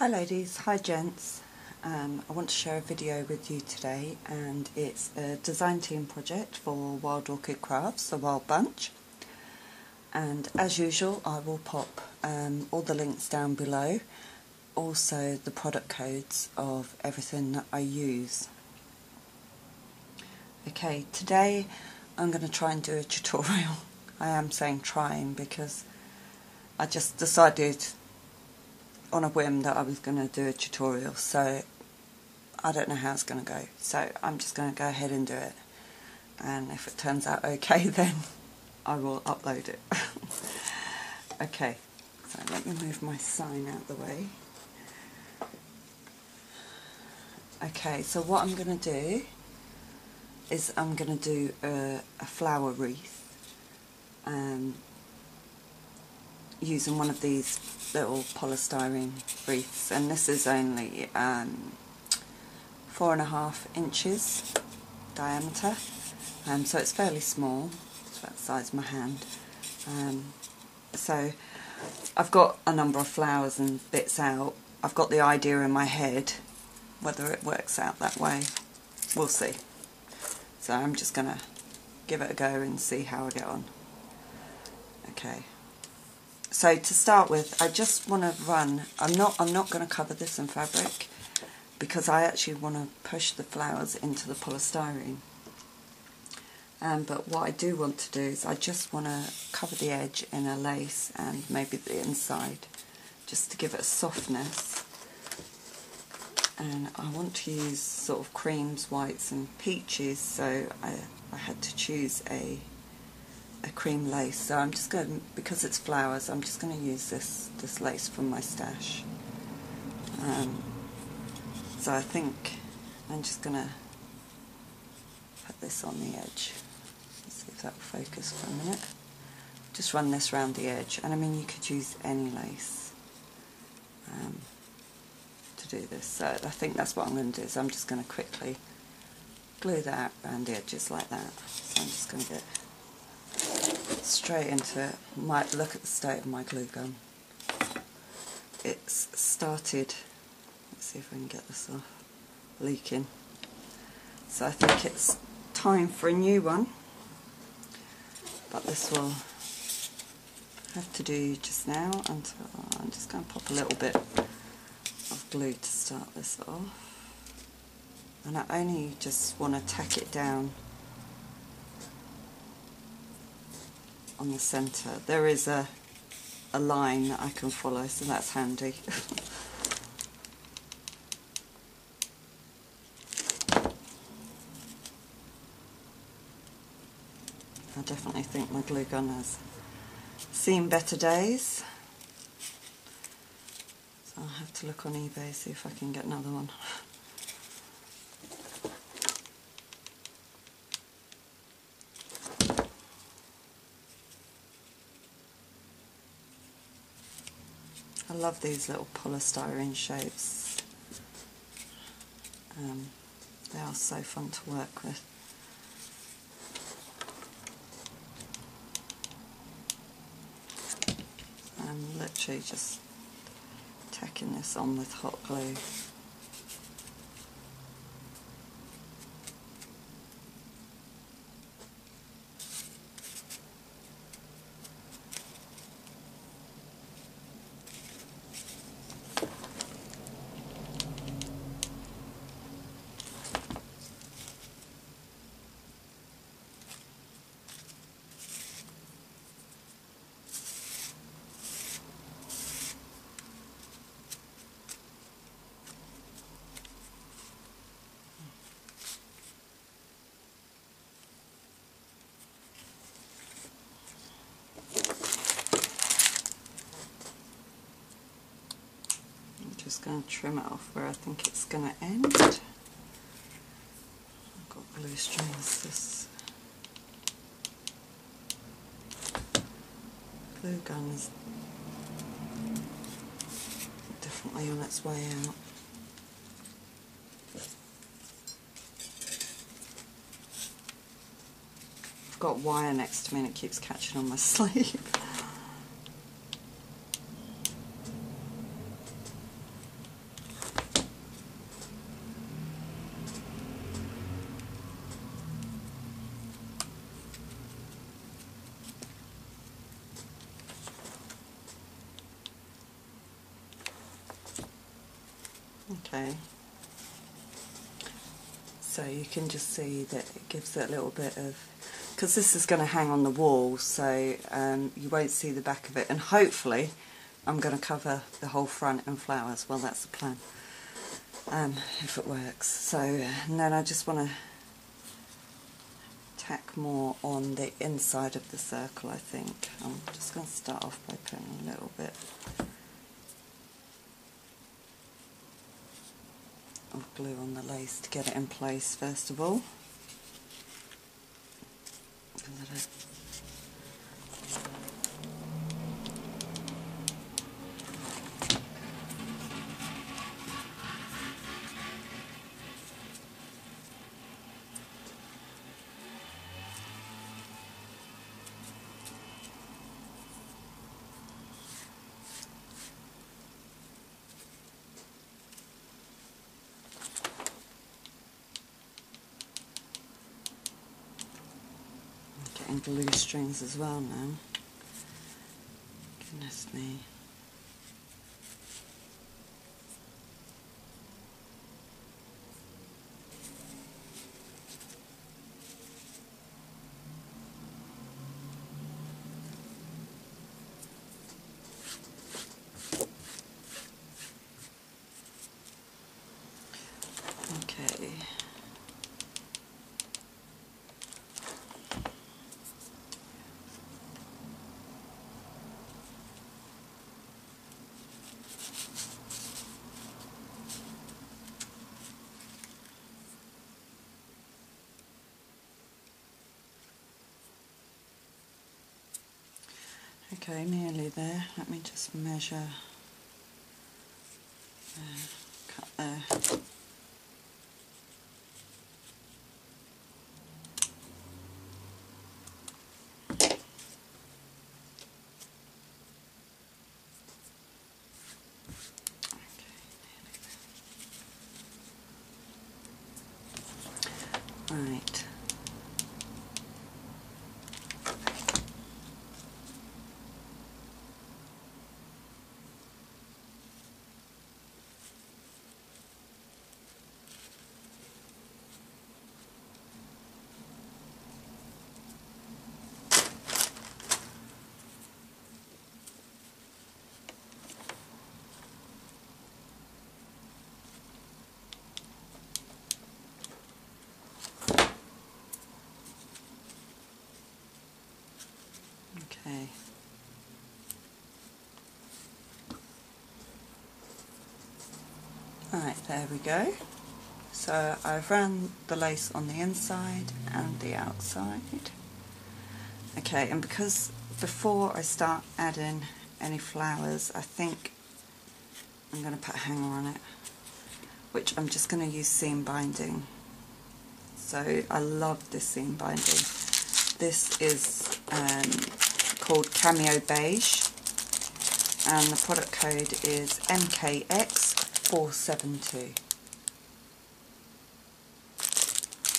Hi ladies, hi gents. I want to share a video with you today, and it's a design team project for Wild Orchid Crafts, a wild bunch. And as usual, I will pop all the links down below, also the product codes of everything that I use. Okay, today I'm going to try and do a tutorial. I am saying trying because I just decided on a whim that I was going to do a tutorial, so I don't know how it's going to go, so I'm just going to go ahead and do it, and if it turns out okay then I will upload it. Okay, so let me move my sign out the way. Okay, so what I'm going to do is I'm going to do a flower wreath using one of these little polystyrene wreaths, and this is only 4.5 inches diameter, so it's fairly small. It's about the size of my hand. So I've got a number of flowers and bits out. I've got the idea in my head. Whether it works out that way, we'll see. So I'm just going to give it a go and see how I get on. Okay. So to start with, I just want to run. I'm not going to cover this in fabric because I actually want to push the flowers into the polystyrene. But what I do want to do is I just want to cover the edge in a lace and maybe the inside, just to give it a softness. And I want to use sort of creams, whites and peaches, so I had to choose a cream lace. So I'm just going to, because it's flowers, I'm just going to use this lace from my stash. So I think I'm just going to put this on the edge. Let's see if that will focus for a minute. Just run this round the edge, and I mean you could use any lace to do this. So I think that's what I'm going to do. Is I'm just going to quickly glue that around the edges like that. So I'm just going to get straight into it. Might look at the state of my glue gun. It's started, let's see if I can get this off, leaking. So I think it's time for a new one, but this will have to do just now until I'm just going to pop a little bit of glue to start this off, and I only just want to tack it down on the centre. There is a line that I can follow, so that's handy. I definitely think my glue gun has seen better days, so I'll have to look on eBay, see if I can get another one. I love these little polystyrene shapes. They are so fun to work with. I'm literally just tacking this on with hot glue. Just going to trim it off where I think it's going to end. I've got glue strings. This glue gun is definitely on its way out. I've got wire next to me and it keeps catching on my sleeve. Okay, so you can just see that it gives it a little bit of, because this is going to hang on the wall, so you won't see the back of it, and hopefully I'm going to cover the whole front in flowers. Well, that's the plan, if it works. So, and then I just want to tack more on the inside of the circle, I think. I'm just going to start off by putting a little bit of glue on the lace to get it in place first of all. Getting glue strings as well now. Goodness me. Okay. Okay, nearly there. Let me just measure. Cut there. Right. Okay. Right, there we go. So I've run the lace on the inside and the outside. Okay, and because before I start adding any flowers, I think I'm going to put a hanger on it, which I'm just going to use seam binding. So I love this seam binding. This is called Cameo Beige, and the product code is MKX472.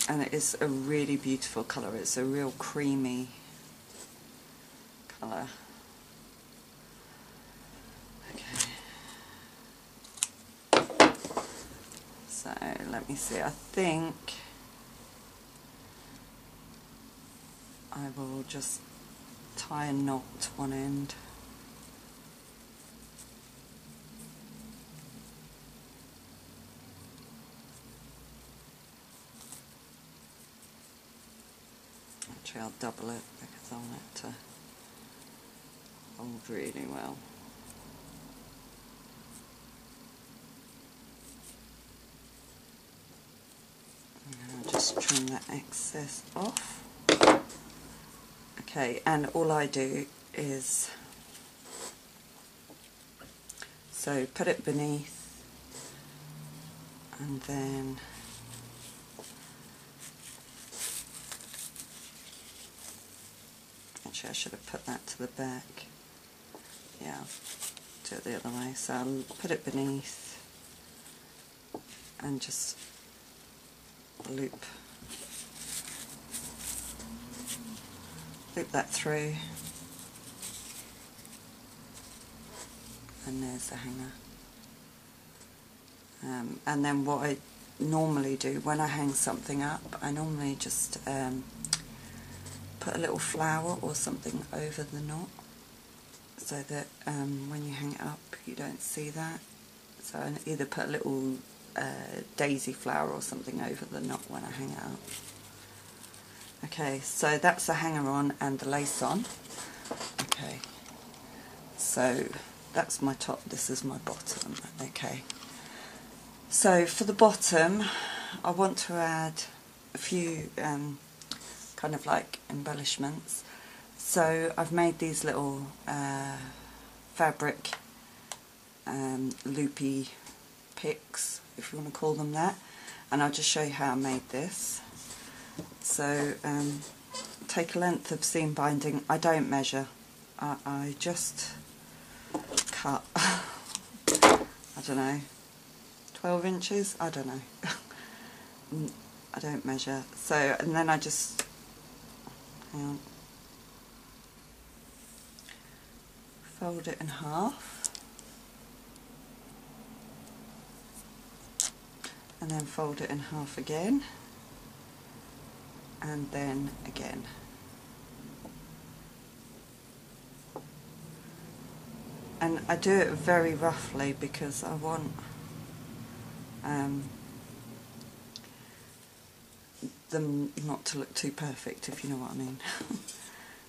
And it is a really beautiful colour. It's a real creamy colour. Okay. So let me see. I think I will just tie a knot to one end. Actually, I'll double it because I want it to hold really well. And I'll just trim that excess off. Okay, and all I do is, so put it beneath, and then actually I should have put that to the back. Yeah, I'll do it the other way. So I'll put it beneath and just loop that through, and there's the hanger. And then what I normally do when I hang something up, I normally just put a little flower or something over the knot, so that when you hang it up you don't see that. So I either put a little daisy flower or something over the knot when I hang it up. Okay, so that's the hanger on and the lace on. Okay, so that's my top, this is my bottom. Okay, so for the bottom I want to add a few kind of like embellishments. So I've made these little fabric loopy picks, if you want to call them that, and I'll just show you how I made this. So take a length of seam binding. I don't measure, I just cut I don't know, 12 inches, I don't know. I don't measure. So, and then I just, hang on, fold it in half, and then fold it in half again, and then again. And I do it very roughly because I want them not to look too perfect, if you know what I mean.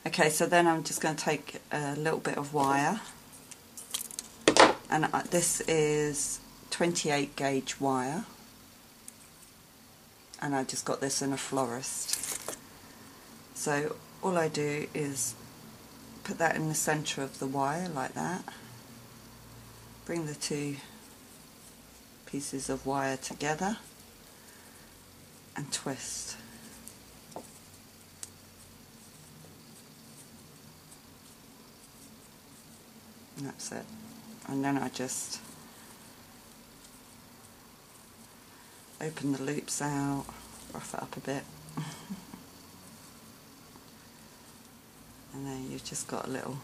Okay, so then I'm just going to take a little bit of wire, and this is 28 gauge wire, and I just got this in a florist. So all I do is put that in the centre of the wire like that, bring the two pieces of wire together and twist. And that's it. And then I just open the loops out, rough it up a bit, and then you've just got a little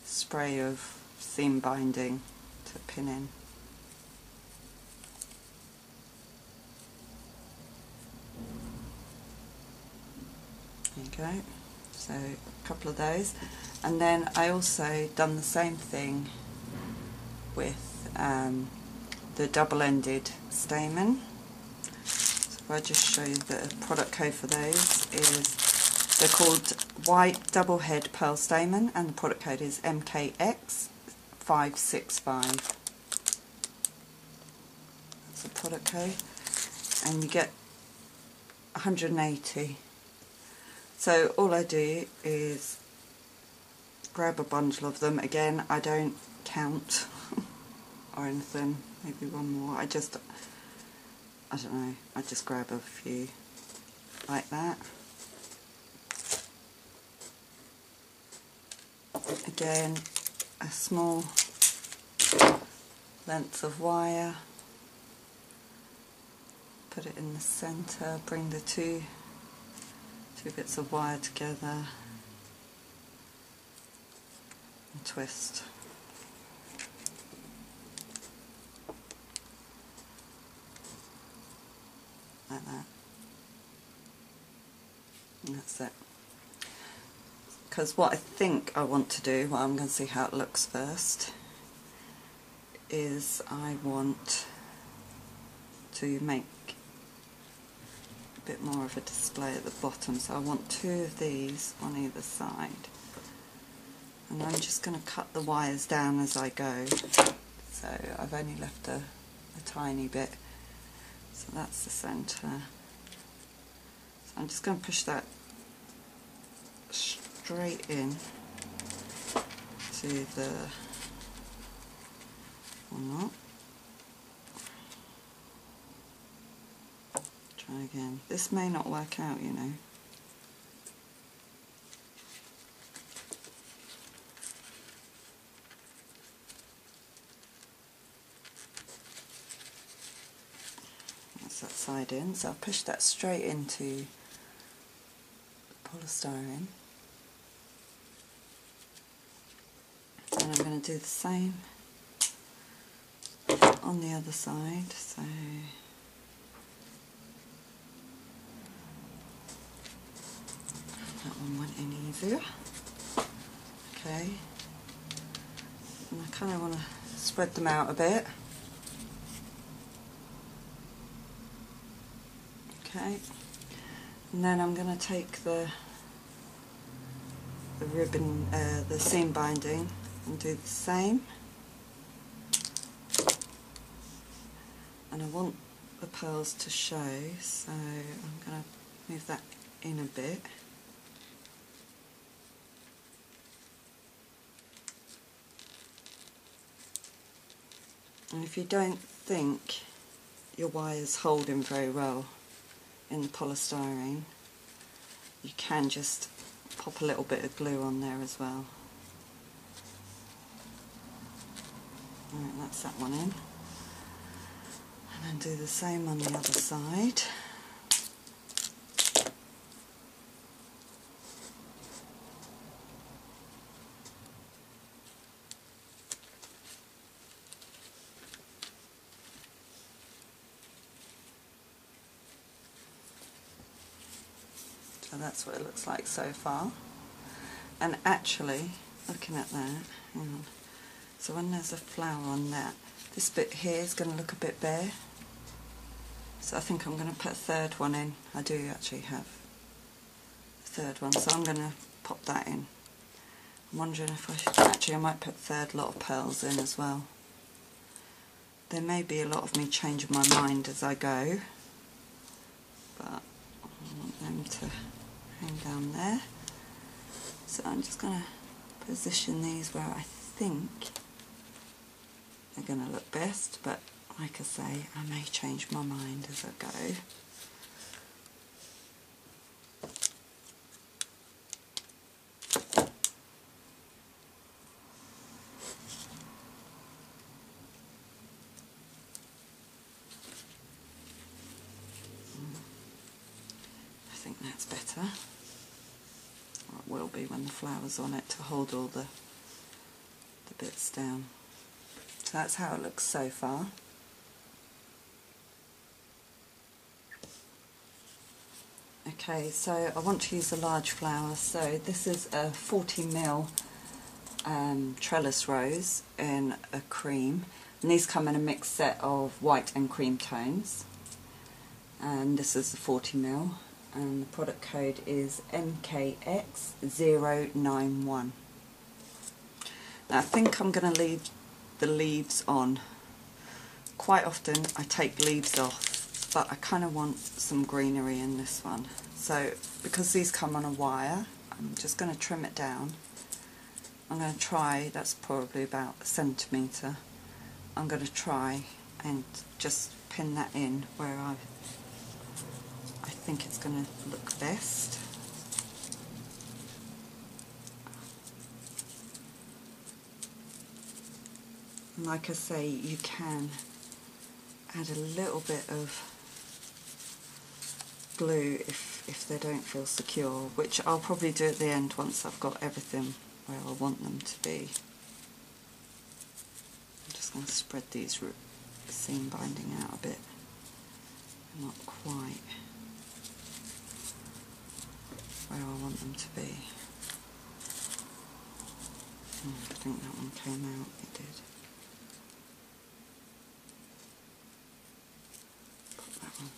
spray of seam binding to pin in. There you go. So a couple of those, and then I also done the same thing with the double-ended stamen. So if I just show you the product code for those, is they're called white double head pearl stamen, and the product code is MKX565. That's the product code, and you get 180. So all I do is grab a bundle of them. Again, I don't count or anything, maybe one more. I don't know, I just grab a few like that. Again, a small length of wire, put it in the centre, bring the two bits of wire together and twist. Like that. And that's it. Because what I think I want to do, well, I'm going to see how it looks first, is I want to make a bit more of a display at the bottom, so I want two of these on either side, and I'm just going to cut the wires down as I go. So I've only left a tiny bit, so that's the centre. So I'm just going to push that straight in to the, or not. Try again. This may not work out, you know. That's that side in, so I'll push that straight into the polystyrene. And I'm going to do the same on the other side, so that one went in easier. Okay, and I kind of want to spread them out a bit. Okay, and then I'm going to take the ribbon, the seam binding, and do the same. And I want the pearls to show, so I'm going to move that in a bit. And if you don't think your wire's holding very well in the polystyrene, you can just pop a little bit of glue on there as well. Alright, that's that one in. And then do the same on the other side. So that's what it looks like so far. And actually, looking at that, hang on. So when there's a flower on that, this bit here is going to look a bit bare. So I think I'm going to put a third one in. I do actually have a third one, so I'm going to pop that in. I'm wondering if I should, actually I might put a third lot of pearls in as well. There may be a lot of me changing my mind as I go, but I want them to hang down there. So I'm just going to position these where I think they're going to look best, but like I say, I may change my mind as I go. I think that's better. Or it will be when the flower's on it to hold all the bits down. So that's how it looks so far. Okay, so I want to use a large flower, so this is a 40mm trellis rose in a cream, and these come in a mixed set of white and cream tones, and this is the 40mm, and the product code is MKX091. Now I think I'm going to leave the leaves on. Quite often I take leaves off, but I kind of want some greenery in this one. So because these come on a wire, I'm just going to trim it down. I'm going to try, that's probably about a centimetre, I'm going to try and just pin that in where I think it's going to look best. And like I say, you can add a little bit of glue if they don't feel secure, which I'll probably do at the end once I've got everything where I want them to be. I'm just going to spread these seam binding out a bit. Not quite where I want them to be. I think that one came out, it did. Put that one.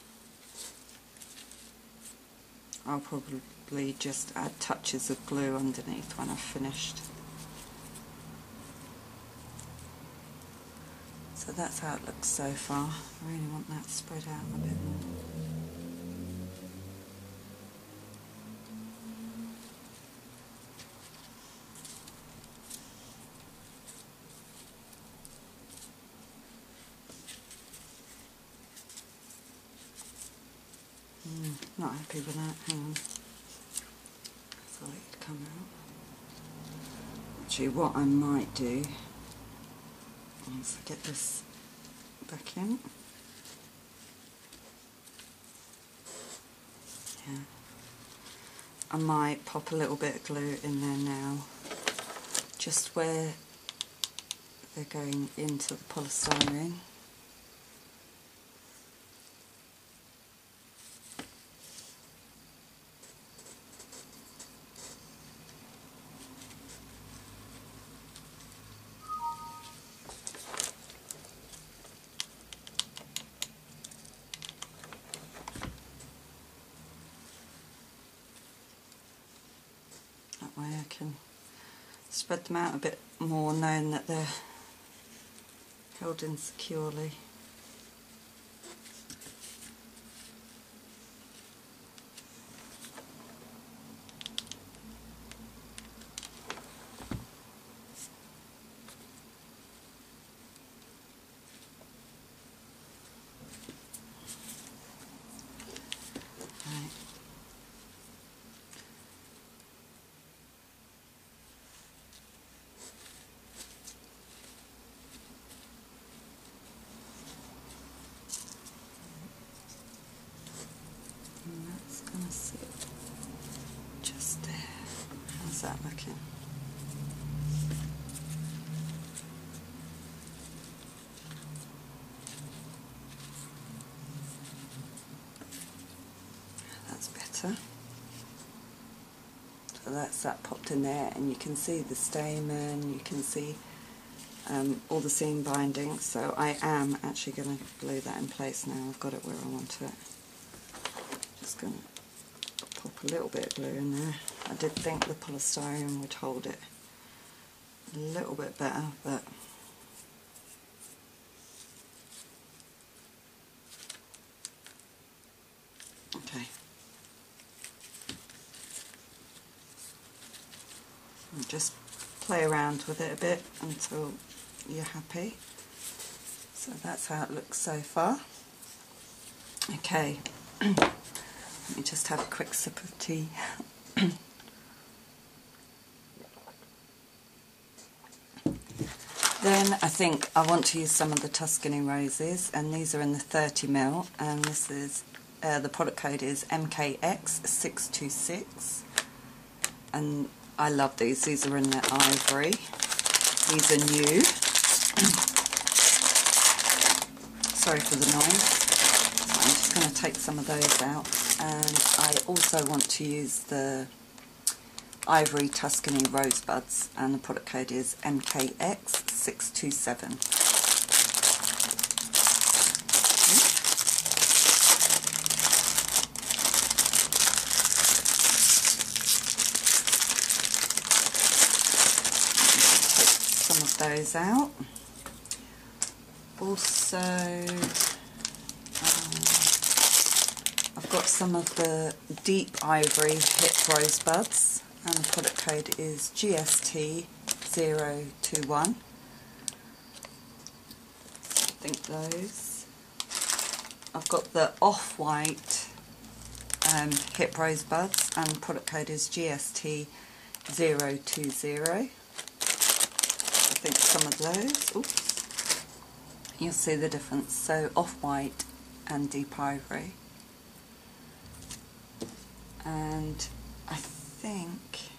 I'll probably just add touches of glue underneath when I've finished. So that's how it looks so far. I really want that spread out a bit more. Not happy with that, hang on. I thought it'd come out. Actually, what I might do, once I get this back in, yeah, I might pop a little bit of glue in there now, just where they're going into the polystyrene. can spread them out a bit more, knowing that they're held in securely. And that's going to sit just there. How's that looking? That's better. So that's that popped in there, and you can see the stamen, you can see all the seam binding. So I am actually going to glue that in place now. I've got it where I want it. Just going to pop a little bit of glue in there. I did think the polystyrene would hold it a little bit better, but okay. And just play around with it a bit until you're happy. So that's how it looks so far. Okay, let me just have a quick sip of tea. Then I think I want to use some of the Tuscany roses, and these are in the 30ml, and this is the product code is MKX626, and I love these. These are in the Ivory. These are new. Sorry for the noise. So I'm just going to take some of those out, and I also want to use the Ivory Tuscany rosebuds, and the product code is MKX627. Some of those out. Also, I've got some of the deep ivory hip rosebuds, and the product code is GST021. I think those. I've got the off-white hip rosebuds, and the product code is GST020. I think some of those, oops, you'll see the difference. So off-white and deep ivory. And I think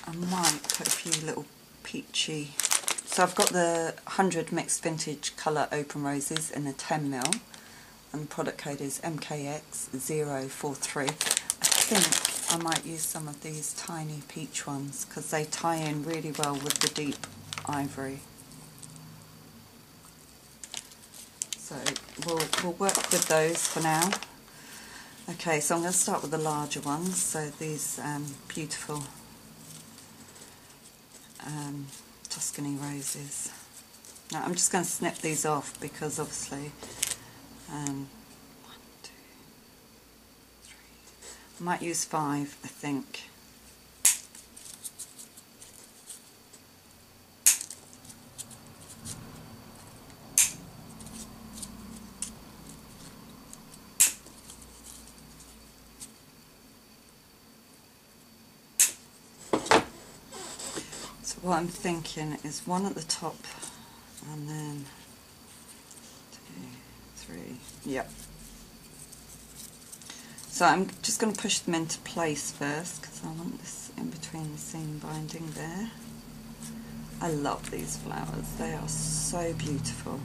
I might put a few little peachy. So I've got the 100 mixed vintage colour open roses in a 10ml, and the product code is MKX043. I think I might use some of these tiny peach ones because they tie in really well with the deep ivory. So we'll work with those for now. Okay, so I'm going to start with the larger ones. So these beautiful Tuscany roses. Now I'm just going to snip these off because obviously 1, 2, 3. I might use 5, I think. So what I'm thinking is one at the top, and then 2, 3, yep. So I'm just going to push them into place first because I want this in between the seam binding there. I love these flowers, they are so beautiful.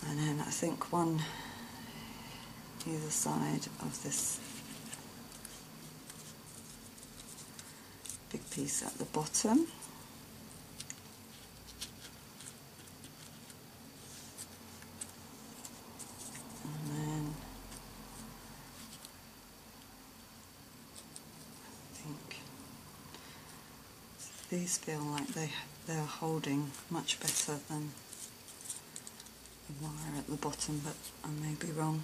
And then I think one either side of this big piece at the bottom. And then I these feel like they're holding much better than the wire at the bottom, but I may be wrong.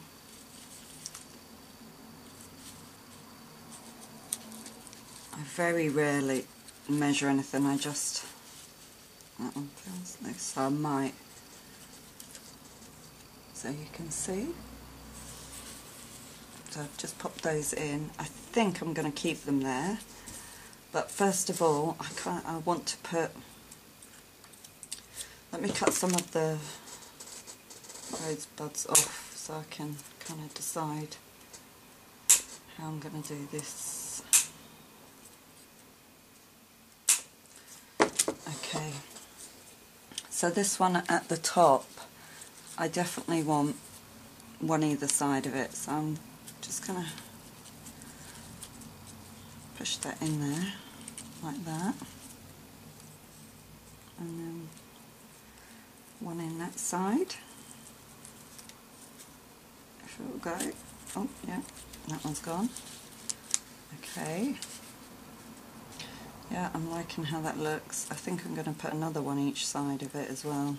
I very rarely measure anything, I just, that one feels loose, so I might, so you can see. So I've just popped those in. I think I'm going to keep them there, but first of all I want to put, let me cut some of the rosebuds off so I can kind of decide how I'm going to do this. Okay, so this one at the top, I definitely want one either side of it, so I'm just going to push that in there like that, and then one in that side. If it will go. Oh yeah, that one's gone. Okay. Yeah, I'm liking how that looks. I think I'm going to put another one each side of it as well.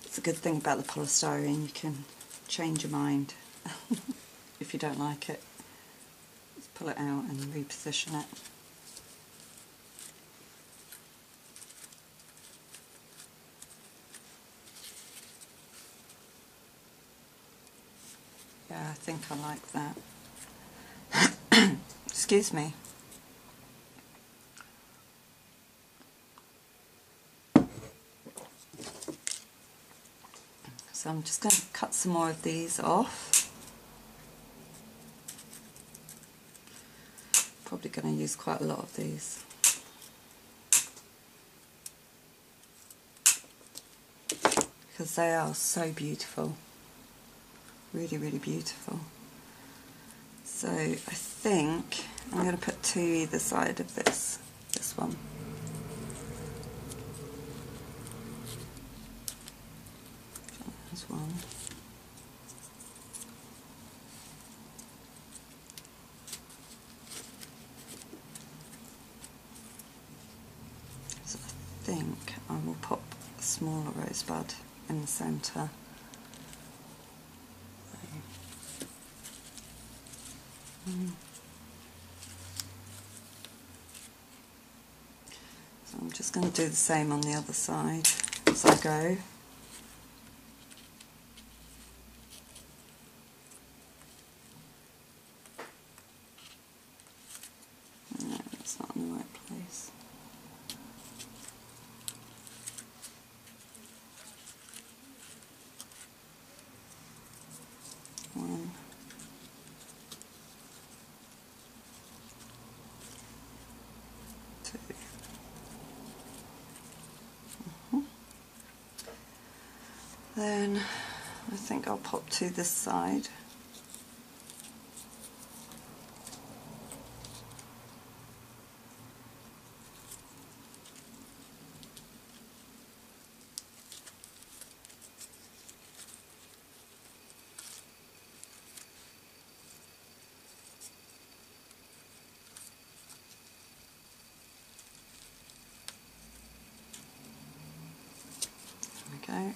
It's a good thing about the polystyrene, you can change your mind if you don't like it. Just pull it out and reposition it. Yeah, I think I like that. Excuse me. So I'm just going to cut some more of these off. Probably going to use quite a lot of these. Because they are so beautiful. Really, really beautiful. So I think I'm going to put two either side of this one. There's one. So I think I will pop a smaller rosebud in the centre. So I'm just going to do the same on the other side as I go. No, that's not in the right place. One. Two. Then I think I'll pop to this side. There we go.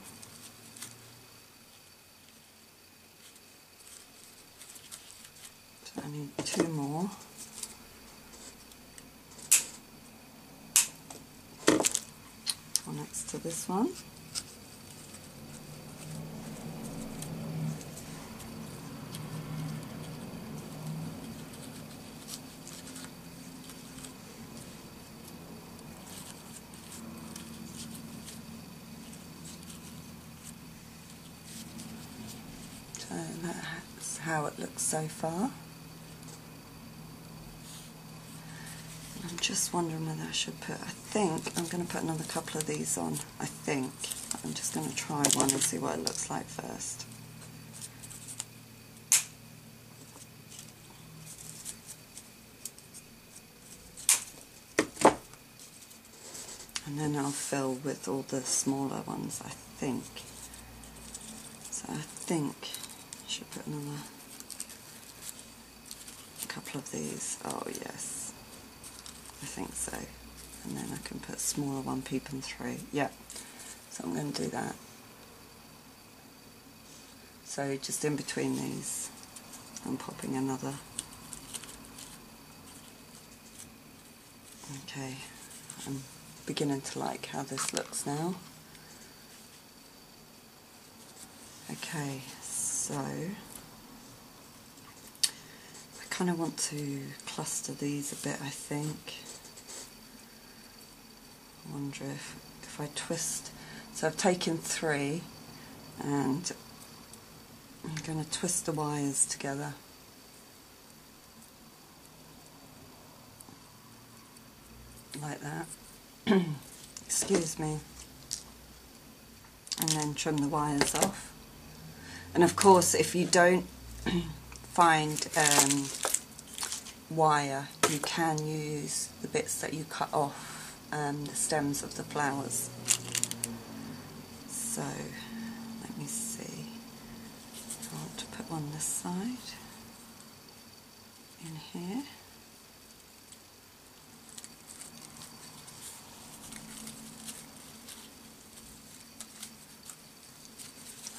So I need two more. One next to this one. So that's how it looks so far. I'm just wondering whether I should put, I think I'm going to put another couple of these on, I think. I'm just going to try one and see what it looks like first. And then I'll fill with all the smaller ones, I think. So I think I should put another couple of these. Oh yes, I think so. And then I can put a smaller one peeping through. Yeah, so I'm going to do that. So just in between these, I'm popping another. Okay, I'm beginning to like how this looks now. Okay, so I kind of want to cluster these a bit, I think. I wonder if I twist. So I've taken 3 and I'm going to twist the wires together. Like that. Excuse me. And then trim the wires off. And of course, if you don't find wire, you can use the bits that you cut off the stems of the flowers. So let me see. I want to put one this side in here.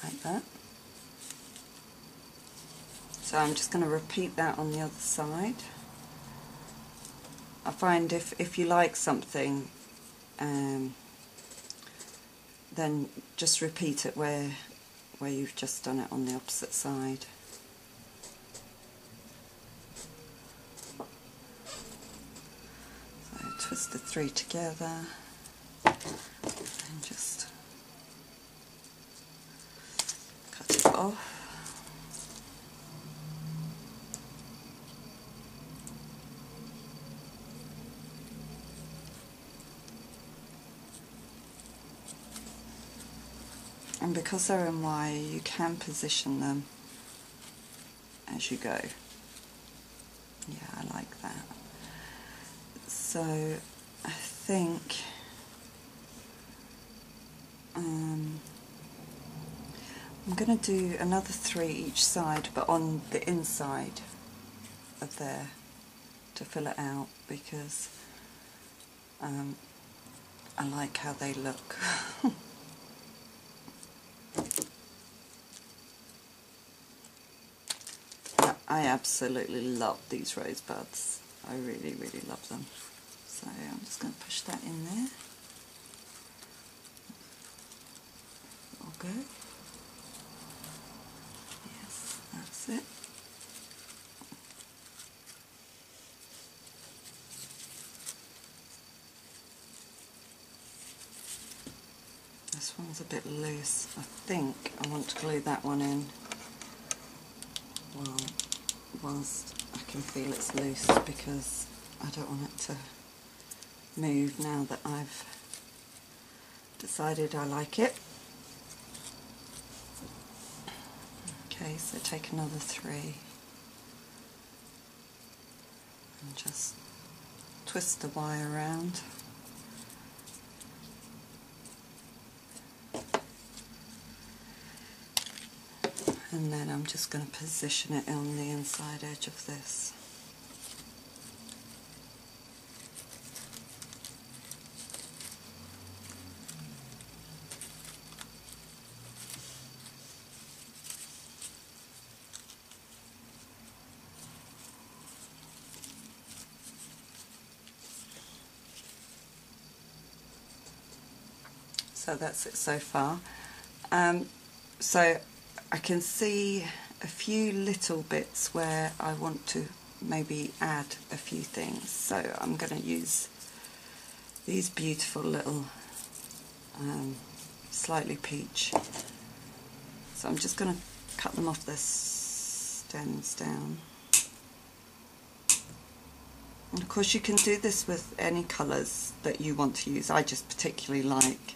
Like that. So I'm just going to repeat that on the other side. I find if you like something, then just repeat it where you've just done it on the opposite side. So twist the 3 together and just cut it off. And because they're in wire, you can position them as you go. Yeah, I like that. So I think I'm going to do another 3 each side, but on the inside of there to fill it out, because I like how they look. I absolutely love these rosebuds. I really, really love them. So I'm just going to push that in there. That'll go. Yes, that's it. This one's a bit loose. I think I want to glue that one in whilst I can feel it's loose, because I don't want it to move now that I've decided I like it. Okay, so take another 3 and just twist the wire around. And then I'm just going to position it on the inside edge of this. So that's it so far. So I can see a few little bits where I want to maybe add a few things. So I'm going to use these beautiful little slightly peach. So I'm just going to cut them off their stems down. And of course you can do this with any colours that you want to use. I just particularly like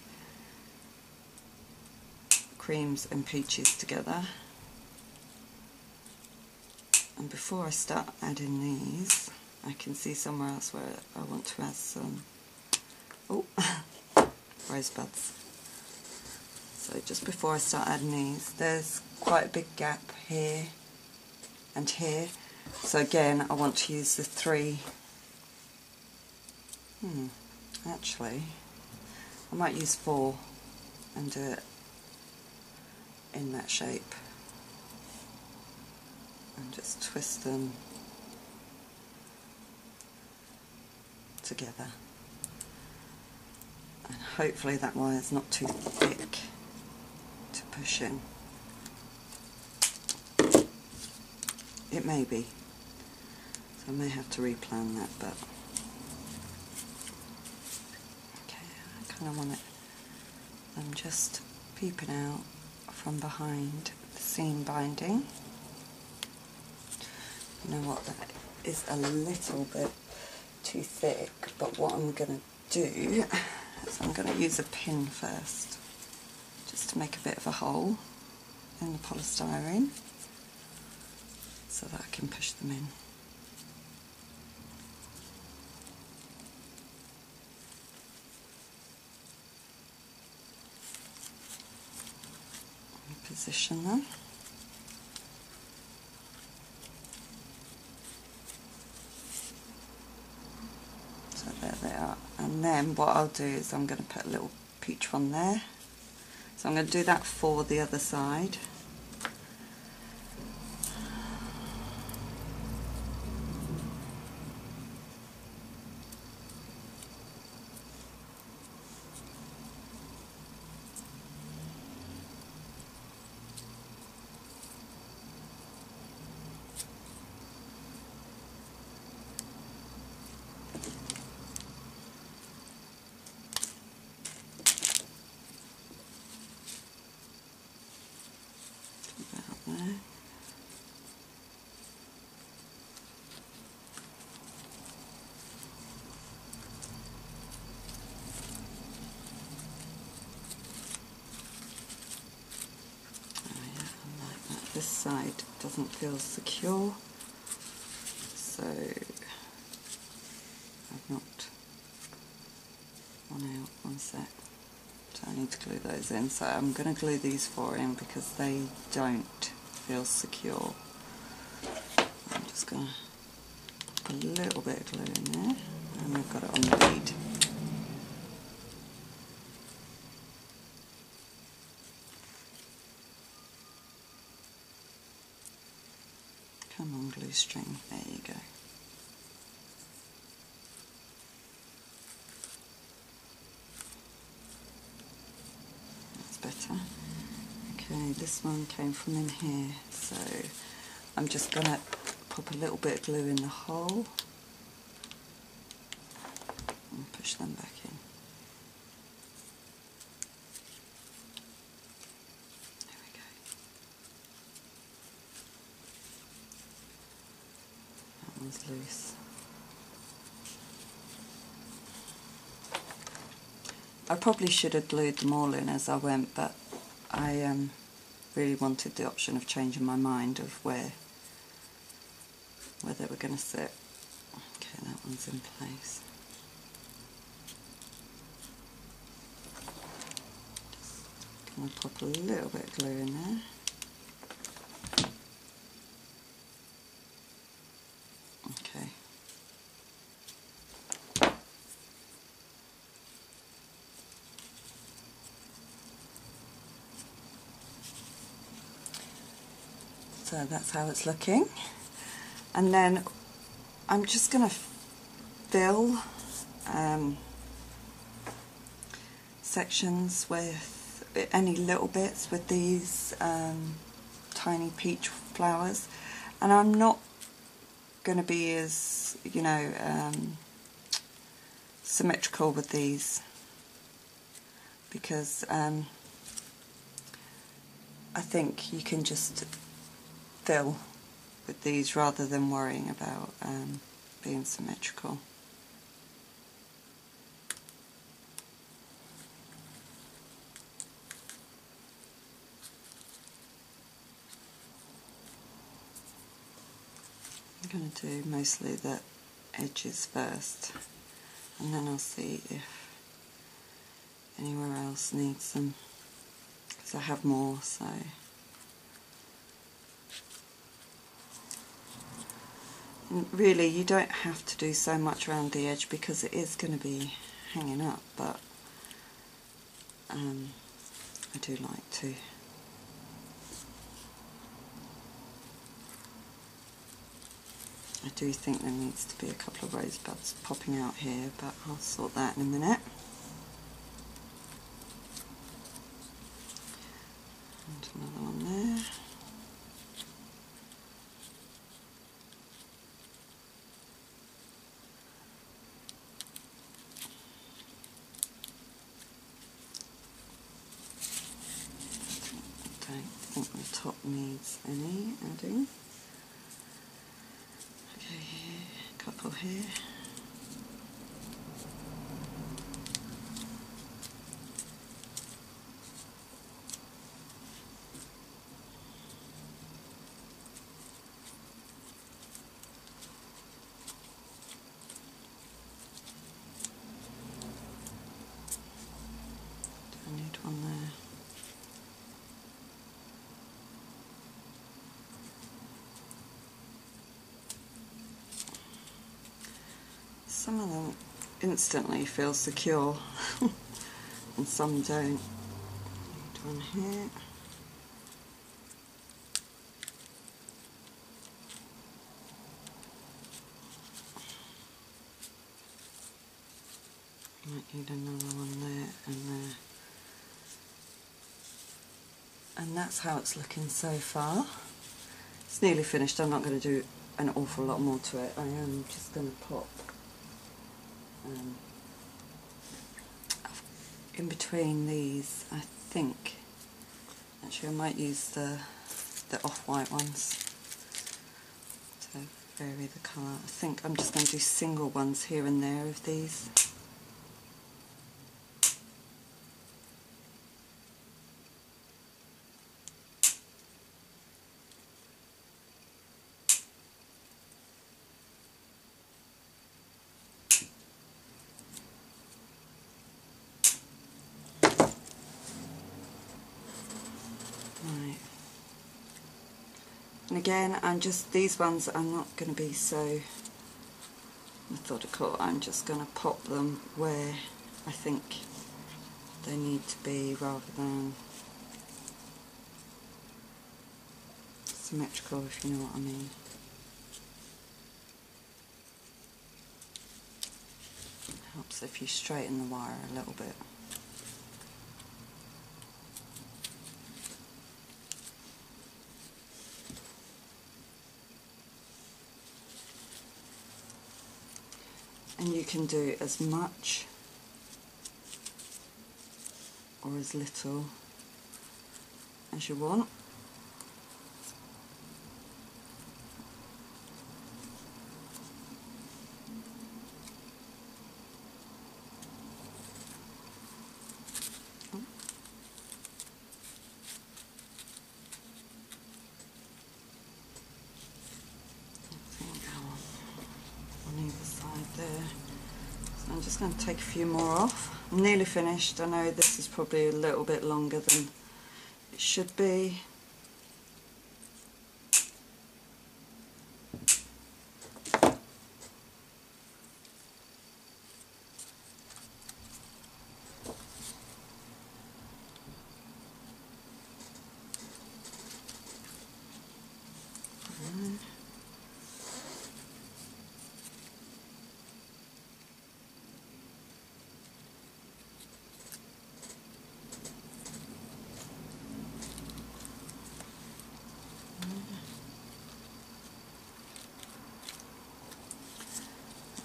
creams and peaches together. And before I start adding these, I can see somewhere else where I want to add some rosebuds. So just before I start adding these, there's quite a big gap here and here, So again, I want to use the 3. Actually, I might use 4 and do it in that shape and just twist them together, and hopefully that wire is not too thick to push in. It may be, so I may have to replan that, but okay, I kind of want it. I'm just peeping out from behind the seam binding. You know what, that is a little bit too thick, but what I'm going to do is I'm going to use a pin first, just to make a bit of a hole in the polystyrene so that I can push them in. And position them. So there they are. And then what I'll do is I'm going to put a little peach one there. So I'm going to do that for the other side. There. This side doesn't feel secure, so I've knocked one out, one sec. So I need to glue those in. So I'm going to glue these 4 in because they don't feel secure. I'm just going to put a little bit of glue in there, and I've got it on the bead. Come on, glue string, there you go. That's better. Okay, this one came from in here, so I'm just going to pop a little bit of glue in the hole and push them back in. There we go. That one's loose. I probably should have glued them all in as I went, but I really wanted the option of changing my mind of where they were going to sit. Okay, that one's in place. Just going to pop a little bit of glue in there. Okay. So that's how it's looking. And then I'm just going to fill sections with any little bits with these tiny peach flowers. And I'm not going to be as, you know, symmetrical with these, because I think you can just fill with these rather than worrying about being symmetrical. I'm going to do mostly the edges first, and then I'll see if anywhere else needs them, because I have more, so. And really, you don't have to do so much around the edge because it is going to be hanging up, but I do like to. I do think there needs to be a couple of rosebuds popping out here, but I'll sort that in a minute. And another one there. I don't think the top needs any adding. Okay, here, a couple here. Do I need one there? Some of them instantly feel secure and some don't. Need one here. Might need another one there and there. And that's how it's looking so far. It's nearly finished. I'm not going to do an awful lot more to it. I am just going to pop in between these, I think. Actually, I might use the off-white ones to vary the colour. I think I'm just going to do single ones here and there of these. Right. And again, these ones I'm not going to be so methodical. I'm just going to pop them where I think they need to be rather than symmetrical, if you know what I mean. Helps if you straighten the wire a little bit. And you can do as much or as little as you want. I'm just going to take a few more off. I'm nearly finished. I know this is probably a little bit longer than it should be.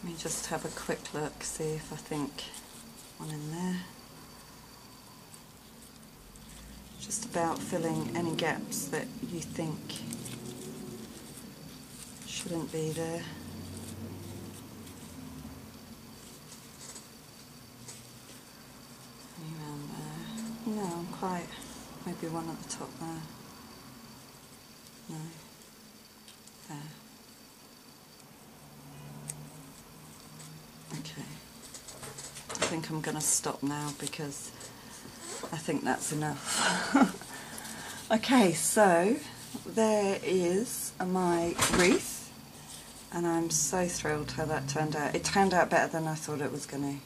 Let me just have a quick look, see if I think one in there. Just about filling any gaps that you think shouldn't be there. Any around there? No, I'm quite, maybe one at the top there. No. There. Okay, I think I'm going to stop now because I think that's enough. Okay, so there is my wreath, and I'm so thrilled how that turned out. It turned out better than I thought it was going to.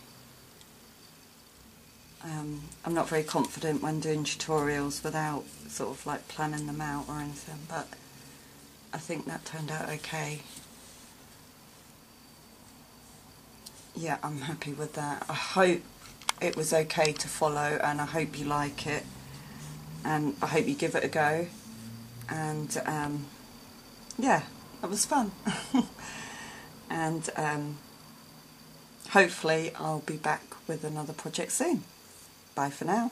I'm not very confident when doing tutorials without sort of like planning them out or anything, but I think that turned out okay. Yeah, I'm happy with that. I hope it was okay to follow, and I hope you like it, and I hope you give it a go. And yeah, it was fun. And hopefully I'll be back with another project soon. Bye for now.